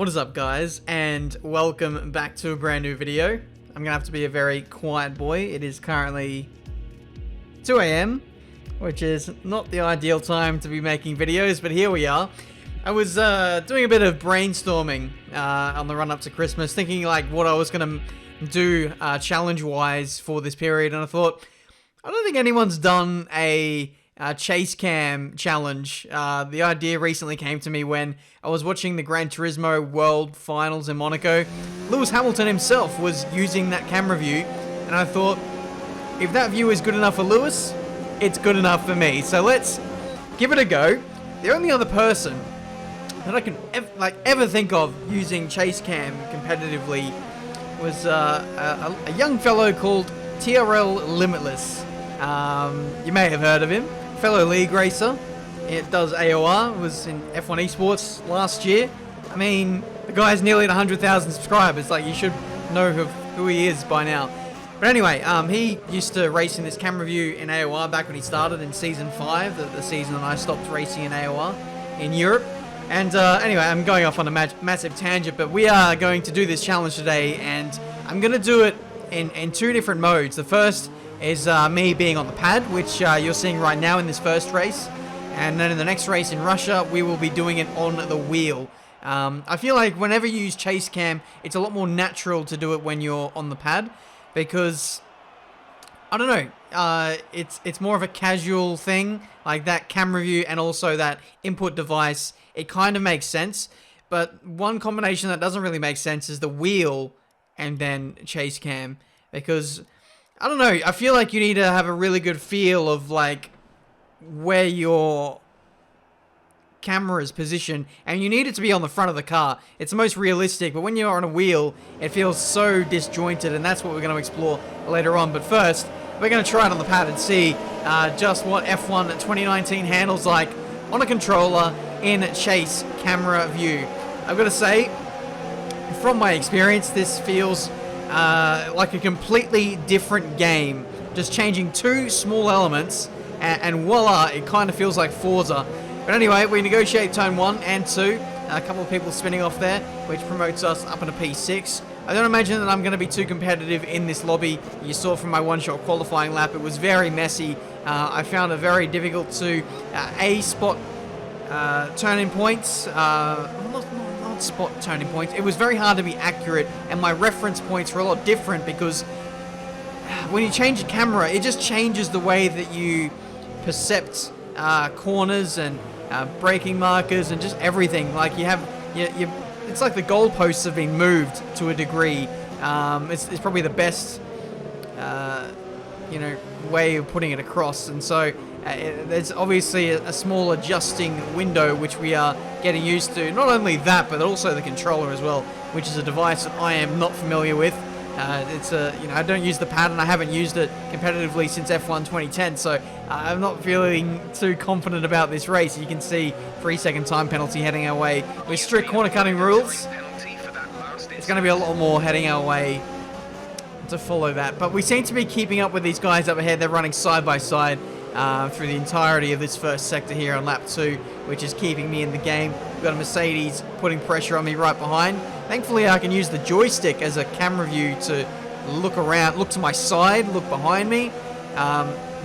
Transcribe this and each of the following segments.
What is up, guys, and welcome back to a brand new video. I'm gonna have to be a very quiet boy. It is currently 2 AM, which is not the ideal time to be making videos, but here we are. I was doing a bit of brainstorming on the run up to Christmas, thinking like what I was gonna do challenge-wise for this period, and I thought, I don't think anyone's done a chase cam challenge. The idea recently came to me when I was watching the Gran Turismo World Finals in Monaco. Lewis Hamilton himself was using that camera view, and I thought, if that view is good enough for Lewis, it's good enough for me. So let's give it a go. The only other person that I can ever think of using chase cam competitively was a young fellow called TRL Limitless. You may have heard of him. Fellow league racer. It does AOR, was in F1 Esports last year. I mean, the guy's nearly at 100,000 subscribers. Like, you should know who he is by now. But anyway, he used to race in this camera view in AOR back when he started in Season 5, the season that I stopped racing in AOR in Europe. And anyway, I'm going off on a massive tangent, but we are going to do this challenge today, and I'm going to do it in two different modes. The first is me being on the pad, which you're seeing right now in this first race. And then in the next race in Russia, we will be doing it on the wheel. I feel like whenever you use chase cam, it's a lot more natural to do it when you're on the pad, because, I don't know, it's more of a casual thing, like that camera view and also that input device. It kind of makes sense, but one combination that doesn't really make sense is the wheel and then chase cam, because, I don't know, I feel like you need to have a really good feel of, like, where your camera is positioned, and you need it to be on the front of the car. It's the most realistic, but when you're on a wheel, it feels so disjointed, and that's what we're going to explore later on. But first, we're going to try it on the pad and see just what F1 2019 handles like on a controller in chase camera view. I've got to say, from my experience, this feels like a completely different game. Just changing two small elements, and voila, it kind of feels like Forza. But anyway, we negotiate turn 1 and 2. A couple of people spinning off there, which promotes us up into P6. I don't imagine that I'm going to be too competitive in this lobby. You saw from my one-shot qualifying lap, it was very messy. I found it very difficult to spot turning points. Not spot turning points. It was very hard to be accurate, and my reference points were a lot different because when you change the camera, it just changes the way that you percept corners and braking markers and just everything. Like it's like the goalposts have been moved to a degree. It's probably the best way of putting it across, and so there's obviously a small adjusting window which we are getting used to. Not only that, but also the controller as well, which is a device that I am not familiar with. I don't use the pad, and I haven't used it competitively since F1 2010, so I'm not feeling too confident about this race. You can see 3-second time penalty heading our way. With strict corner cutting rules, it's going to be a lot more heading our way to follow that. But we seem to be keeping up with these guys up ahead. They're running side by side through the entirety of this first sector here on lap 2, which is keeping me in the game. We've got a Mercedes putting pressure on me right behind. Thankfully, I can use the joystick as a camera view to look around, look to my side, look behind me.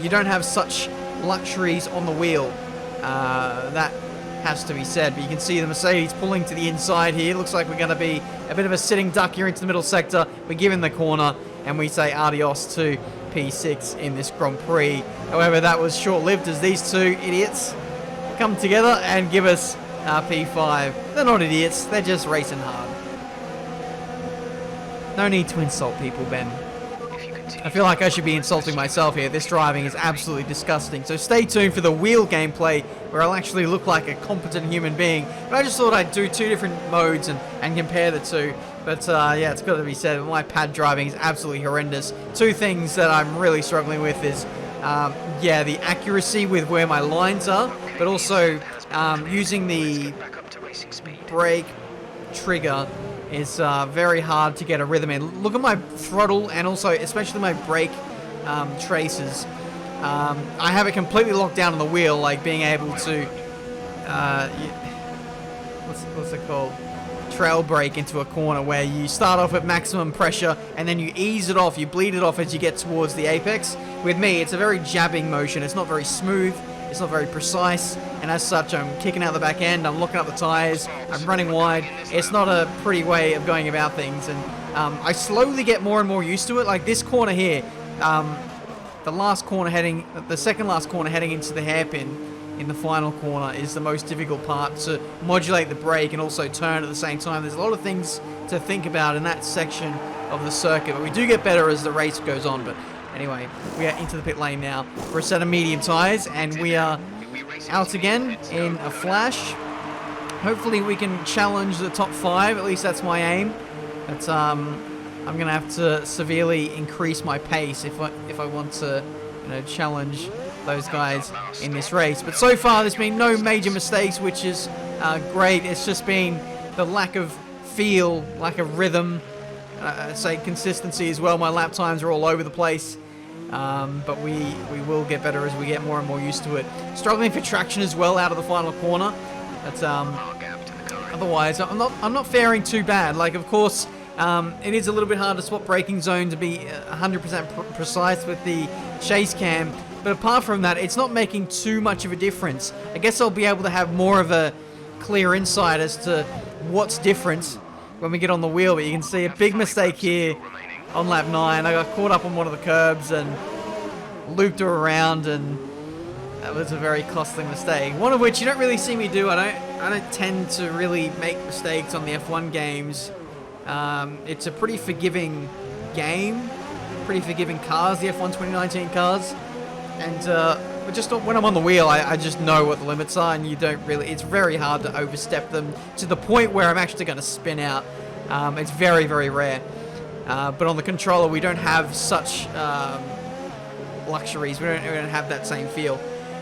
You don't have such luxuries on the wheel. That has to be said. But you can see the Mercedes pulling to the inside here. Looks like we're going to be a bit of a sitting duck here into the middle sector. We give him the corner, and we say adios to P6 in this Grand Prix. However, that was short-lived as these two idiots come together and give us P5. They're not idiots. They're just racing hard. No need to insult people, Ben. I feel like I should be insulting myself here. This driving is absolutely disgusting. So stay tuned for the wheel gameplay, where I'll actually look like a competent human being. But I just thought I'd do two different modes and compare the two. But yeah, it's got to be said, my pad driving is absolutely horrendous. Two things that I'm really struggling with is, the accuracy with where my lines are, but also using the brake trigger is very hard to get a rhythm in. Look at my throttle, and also especially my brake traces. I have it completely locked down on the wheel, like being able to what's it called? trail brake into a corner where you start off at maximum pressure and then you ease it off, you bleed it off as you get towards the apex. With me, it's a very jabbing motion. It's not very smooth, it's not very precise, and as such, I'm kicking out the back end, I'm locking up the tires, I'm running wide. It's not a pretty way of going about things, and I slowly get more and more used to it. Like this corner here, the second last corner heading into the hairpin in the final corner is the most difficult part, to modulate the brake and also turn at the same time. There's a lot of things to think about in that section of the circuit, but we do get better as the race goes on. But anyway, we are into the pit lane now for a set of medium tires, and we are out again in a flash. Hopefully we can challenge the top 5, at least that's my aim. But I'm gonna have to severely increase my pace if I want to, challenge those guys in this race. But so far there's been no major mistakes, which is great. It's just been the lack of feel, lack of rhythm, say consistency as well. My lap times are all over the place, but we will get better as we get more and more used to it. Struggling for traction as well out of the final corner, but otherwise I'm not faring too bad. Like, of course, it is a little bit hard to spot braking zone to be 100% precise with the chase cam, but apart from that, it's not making too much of a difference. I guess I'll be able to have more of a clear insight as to what's different when we get on the wheel. But you can see a big mistake here on lap 9. I got caught up on one of the curbs and looped her around, and that was a very costly mistake. One of which you don't really see me do. I don't tend to really make mistakes on the F1 games. It's a pretty forgiving game, pretty forgiving cars, the F1 2019 cars. And but just when I'm on the wheel, I just know what the limits are, and you don't really, it's very hard to overstep them to the point where I'm actually going to spin out. It's very, very rare. But on the controller, we don't have such luxuries. We don't have that same feel.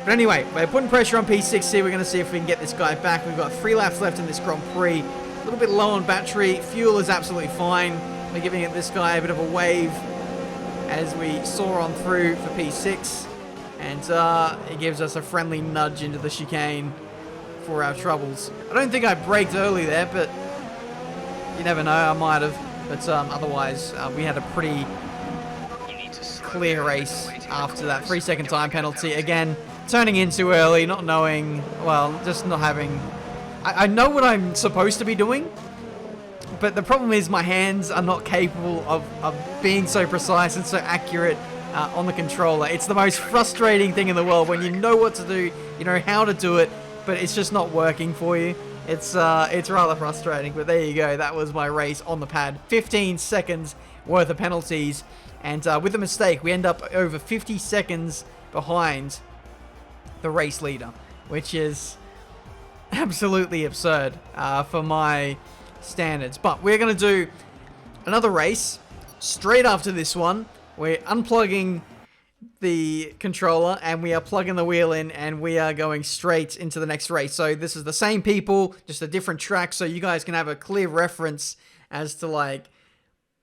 But anyway, we're putting pressure on P6 here. We're going to see if we can get this guy back. We've got 3 laps left in this Grand Prix. A little bit low on battery. Fuel is absolutely fine. We're giving this guy a bit of a wave as we soar on through for P6. And it gives us a friendly nudge into the chicane for our troubles. I don't think I braked early there, but you never know, I might have. But otherwise, we had a pretty clear race after that 3-second time penalty. Again, turning in too early, not knowing, well, just not having... I know what I'm supposed to be doing, but the problem is my hands are not capable of being so precise and so accurate on the controller. It's the most frustrating thing in the world when you know what to do, you know how to do it, but it's just not working for you. It's rather frustrating, but there you go. That was my race on the pad. 15 seconds worth of penalties, and with a mistake, we end up over 50 seconds behind the race leader, which is absolutely absurd for my standards. But we're going to do another race straight after this one. We're unplugging the controller and we are plugging the wheel in, and we are going straight into the next race. So this is the same people, just a different track, so you guys can have a clear reference as to like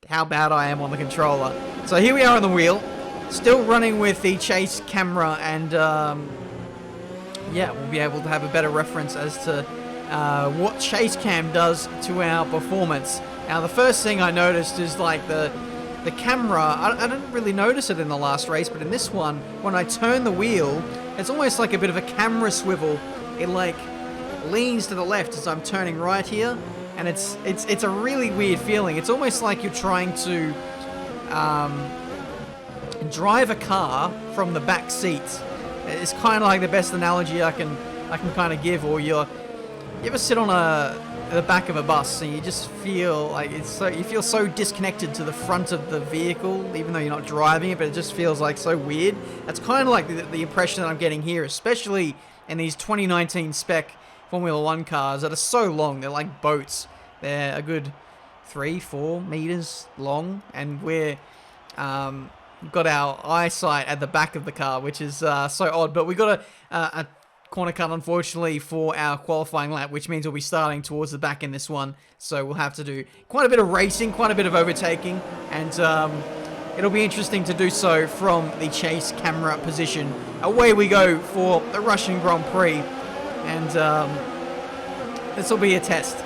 how bad I am on the controller. So here we are on the wheel, still running with the chase camera, and yeah, we'll be able to have a better reference as to what chase cam does to our performance. Now the first thing I noticed is like the camera, I didn't really notice it in the last race, but in this one, when I turn the wheel, it's almost like a bit of a camera swivel. It like leans to the left as I'm turning right here, and it's a really weird feeling. It's almost like you're trying to drive a car from the back seat. It's kind of like the best analogy I can kind of give. Or you ever sit on the back of a bus and you just feel like you feel so disconnected to the front of the vehicle, even though you're not driving it, but it just feels like so weird. That's kind of like the impression that I'm getting here, especially in these 2019 spec Formula 1 cars that are so long. They're like boats. They're a good 3-4 meters long, and we're got our eyesight at the back of the car, which is so odd. But we got a corner cut, unfortunately, for our qualifying lap, which means we'll be starting towards the back in this one. So we'll have to do quite a bit of racing, quite a bit of overtaking, and it'll be interesting to do so from the chase camera position. Away we go for the Russian Grand Prix, and this will be a test.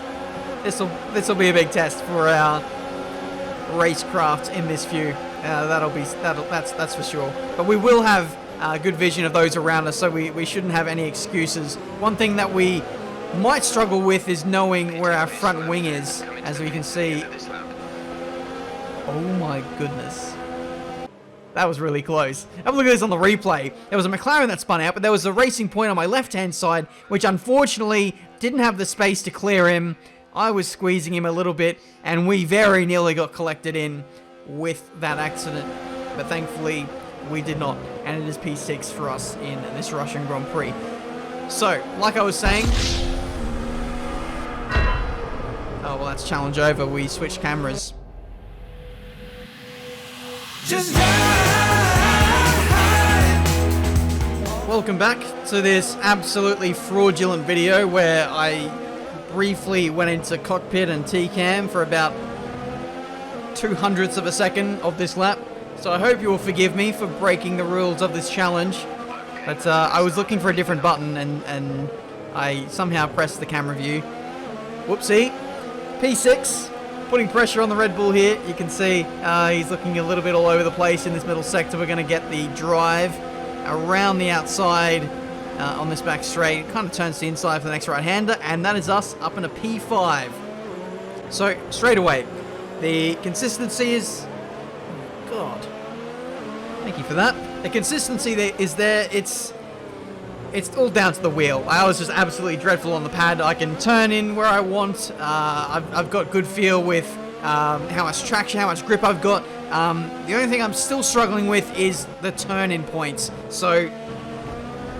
this will be a big test for our racecraft in this view. That's for sure. But we will have good vision of those around us, so we shouldn't have any excuses. One thing that we might struggle with is knowing where our front wing is, as we can see. Oh my goodness. That was really close. Have a look at this on the replay. There was a McLaren that spun out, but there was a racing point on my left-hand side, which unfortunately didn't have the space to clear him. I was squeezing him a little bit, and we very nearly got collected in with that accident. But thankfully, we did not. And it is P6 for us in this Russian Grand Prix. So, like I was saying... Oh, well, that's challenge over. We switched cameras. Welcome back to this absolutely fraudulent video where I briefly went into cockpit and T-cam for about 0.02 of a second of this lap. So I hope you will forgive me for breaking the rules of this challenge. But I was looking for a different button and I somehow pressed the camera view. Whoopsie. P6. Putting pressure on the Red Bull here. You can see he's looking a little bit all over the place in this middle sector. We're going to get the drive around the outside on this back straight. It kind of turns to the inside for the next right-hander, and that is us up in a P5. So, straight away, the consistency is... Oh, God. Thank you for that. The consistency is there. It's all down to the wheel. I was just absolutely dreadful on the pad. I can turn in where I want. I've got good feel with how much traction, how much grip I've got. The only thing I'm still struggling with is the turn-in points. So,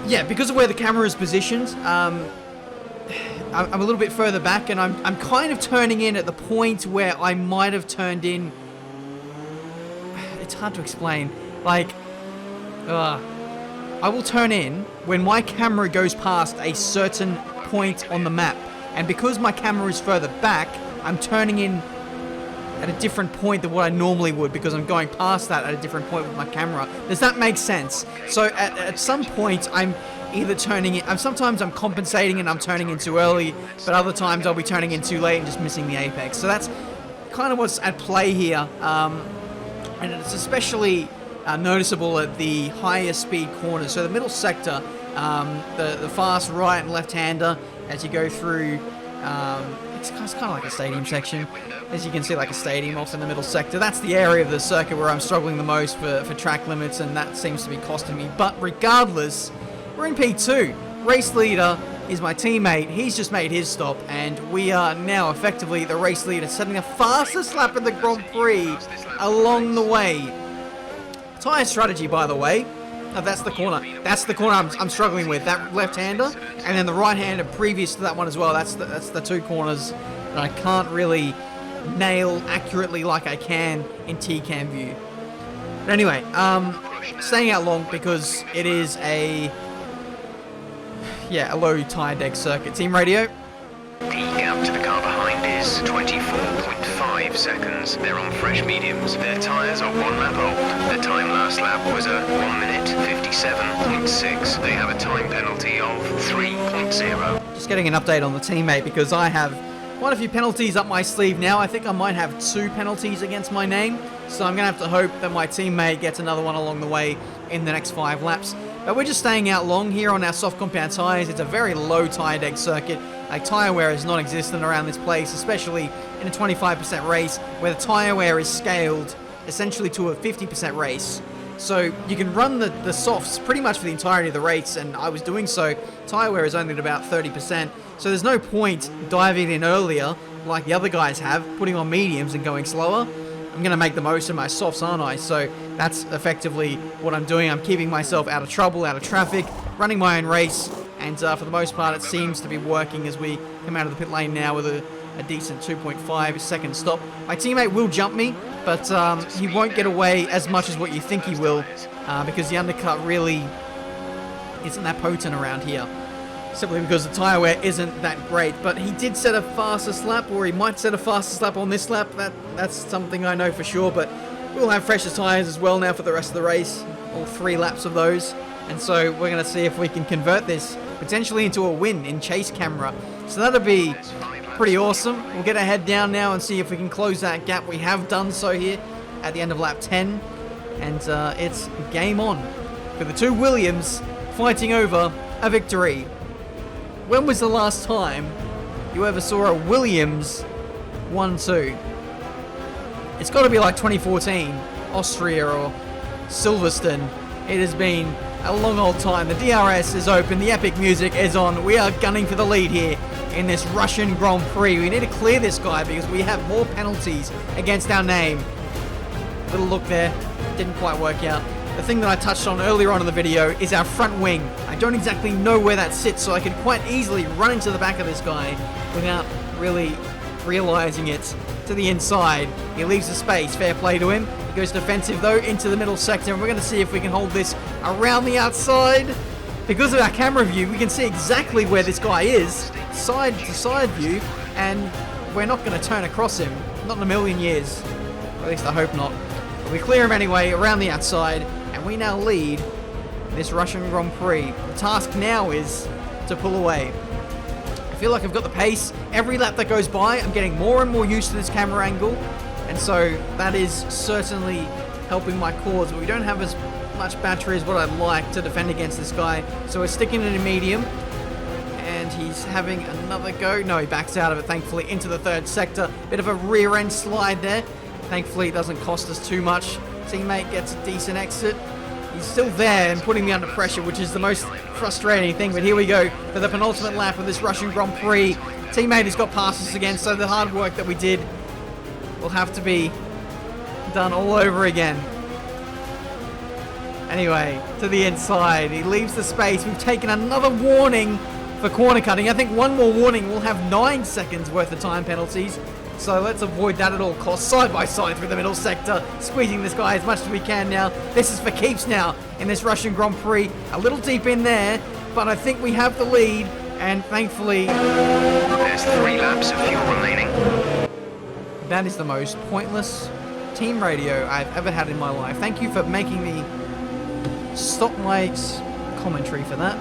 yeah, because of where the camera is positioned, I'm a little bit further back, and I'm kind of turning in at the point where I might have turned in. It's hard to explain. Like, I will turn in when my camera goes past a certain point on the map. And because my camera is further back, I'm turning in at a different point than what I normally would because I'm going past that at a different point with my camera. Does that make sense? So at some point, I'm either turning in... Sometimes I'm compensating and I'm turning in too early, but other times I'll be turning in too late and just missing the apex. So that's kind of what's at play here. And it's especially... noticeable at the higher speed corners. So the middle sector, the fast right and left-hander as you go through, it's kind of like a stadium section. As you can see, like a stadium off in the middle sector. That's the area of the circuit where I'm struggling the most for track limits, and that seems to be costing me. But regardless, we're in P2. Race leader is my teammate. He's just made his stop, and we are now effectively the race leader, setting the fastest lap in the Grand Prix along the way. Tyre strategy, by the way. Oh, that's the corner. That's the corner I'm struggling with. That left-hander, and then the right-hander previous to that one as well. That's the two corners that I can't really nail accurately like I can in T-cam view. But anyway, staying out long because it is a low tyre deck circuit. Team radio. The gap to the car behind is 24.5 seconds. They're on fresh mediums. Their tyres are 1 lap old. Their time last lap was a 1 minute 57.6. They have a time penalty of 3.0. Just getting an update on the teammate because I have quite a few penalties up my sleeve now. I think I might have 2 penalties against my name. So I'm going to have to hope that my teammate gets another one along the way in the next 5 laps. But we're just staying out long here on our soft compound tyres. It's a very low tyre deck circuit. Like, tyre wear is non-existent around this place, especially in a 25% race where the tyre wear is scaled essentially to a 50% race. So you can run the softs pretty much for the entirety of the race, and I was doing so. Tyre wear is only at about 30%, so there's no point diving in earlier like the other guys have, putting on mediums and going slower. I'm going to make the most of my softs, aren't I? So that's effectively what I'm doing. I'm keeping myself out of trouble, out of traffic, running my own race, and for the most part it seems to be working as we come out of the pit lane now with a decent 2.5 second stop. My teammate will jump me, but he won't get away as much as what you think he will, because the undercut really isn't that potent around here. Simply because the tyre wear isn't that great. But he did set a fastest lap, or he might set a fastest lap on this lap. That's something I know for sure, but we'll have fresher tyres as well now for the rest of the race. All 3 laps of those. And so we're going to see if we can convert this potentially into a win in chase camera. So that'll be pretty awesome. We'll get our head down now and see if we can close that gap. We have done so here at the end of lap 10. And it's game on for the two Williams fighting over a victory. When was the last time you ever saw a Williams 1-2? It's got to be like 2014, Austria or Silverstone. It has been a long old time. The DRS is open, the epic music is on. We are gunning for the lead here in this Russian Grand Prix. We need to clear this guy because we have more penalties against our name. Little look there, didn't quite work out. The thing that I touched on earlier on in the video is our front wing. I don't exactly know where that sits, so I could quite easily run into the back of this guy without really realizing it. To the inside, he leaves the space, fair play to him. He goes defensive though, into the middle sector, and we're going to see if we can hold this around the outside. Because of our camera view, we can see exactly where this guy is, side to side view, and we're not going to turn across him. Not in a million years. Or at least I hope not. But we clear him anyway, around the outside, and we now lead this Russian Grand Prix. The task now is to pull away. I feel like I've got the pace. Every lap that goes by, I'm getting more and more used to this camera angle, and so that is certainly helping my cause. But we don't have as much battery as what I'd like to defend against this guy, so we're sticking it in medium, and he's having another go. No, he backs out of it, thankfully, into the third sector. Bit of a rear end slide there. Thankfully, it doesn't cost us too much. Teammate gets a decent exit. He's still there and putting me under pressure, which is the most frustrating thing. But here we go for the penultimate lap of this Russian Grand Prix. Teammate has got past us again, so the hard work that we did will have to be done all over again. Anyway, to the inside. He leaves the space. We've taken another warning for corner cutting. I think one more warning will have 9 seconds worth of time penalties. So let's avoid that at all costs. Side by side through the middle sector. Squeezing this guy as much as we can now. This is for keeps now in this Russian Grand Prix. A little deep in there, but I think we have the lead. And thankfully, there's 3 laps of fuel remaining. That is the most pointless team radio I've ever had in my life. Thank you for making me stop my commentary for that.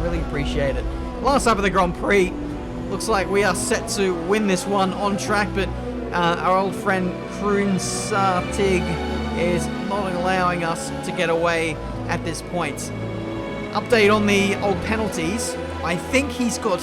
Really appreciate it. Last lap of the Grand Prix. Looks like we are set to win this one on track, but our old friend Kroonsatig is not allowing us to get away at this point. Update on the old penalties. I think he's got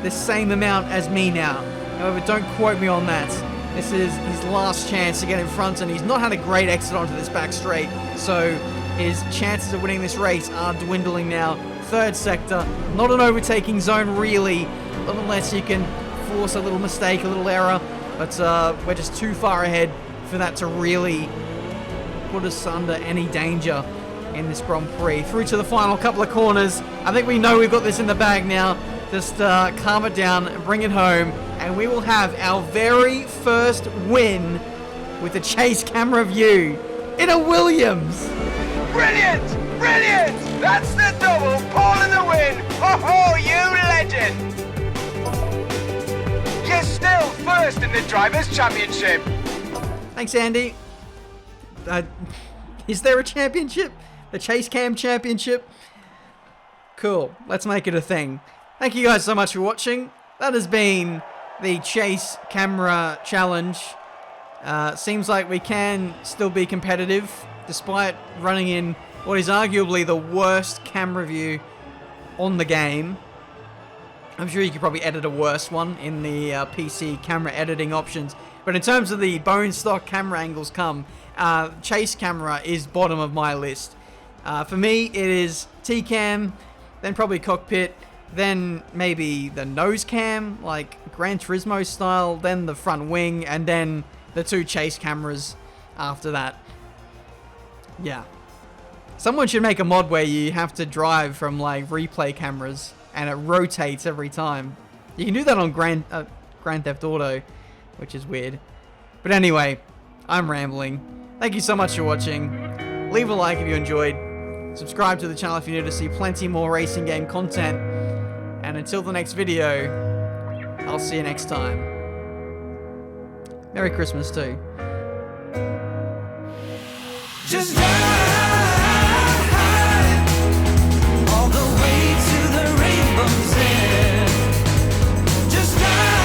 the same amount as me now. However, don't quote me on that. This is his last chance to get in front, and he's not had a great exit onto this back straight, so his chances of winning this race are dwindling now. Third sector, not an overtaking zone really, unless you can force a little mistake, a little error, but we're just too far ahead for that to really put us under any danger in this Grand Prix. Through to the final couple of corners. I think we know we've got this in the bag now. Just calm it down and bring it home, and we will have our very first win with the chase camera view in a Williams. Brilliant! Brilliant! That's the double! Paul in the win! Oh, you legend! You're still first in the Drivers' Championship! Thanks, Andy. Is there a championship? The Chase Cam Championship? Cool. Let's make it a thing. Thank you guys so much for watching. That has been the Chase Camera Challenge. Seems like we can still be competitive, despite running in what is arguably the worst camera view on the game. I'm sure you could probably edit a worse one in the PC camera editing options. But in terms of the bone stock camera angles Chase Camera is bottom of my list. For me, it is T-Cam, then probably Cockpit, then maybe the nose cam, like Gran Turismo style, then the front wing, and then the 2 chase cameras after that. Yeah. Someone should make a mod where you have to drive from like replay cameras and it rotates every time. You can do that on Grand Theft Auto, which is weird. But anyway, I'm rambling. Thank you so much for watching. Leave a like if you enjoyed. Subscribe to the channel if you're new to see plenty more racing game content. And until the next video, I'll see you next time. Merry Christmas too. Just ride all the way to the rainbow's end. Just ride.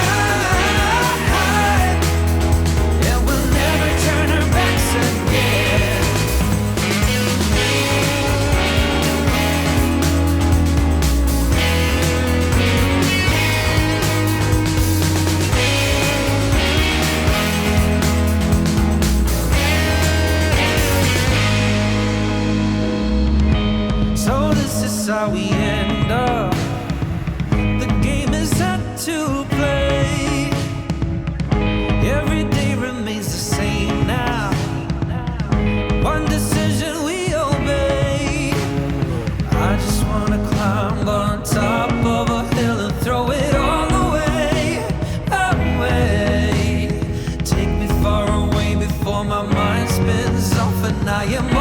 I am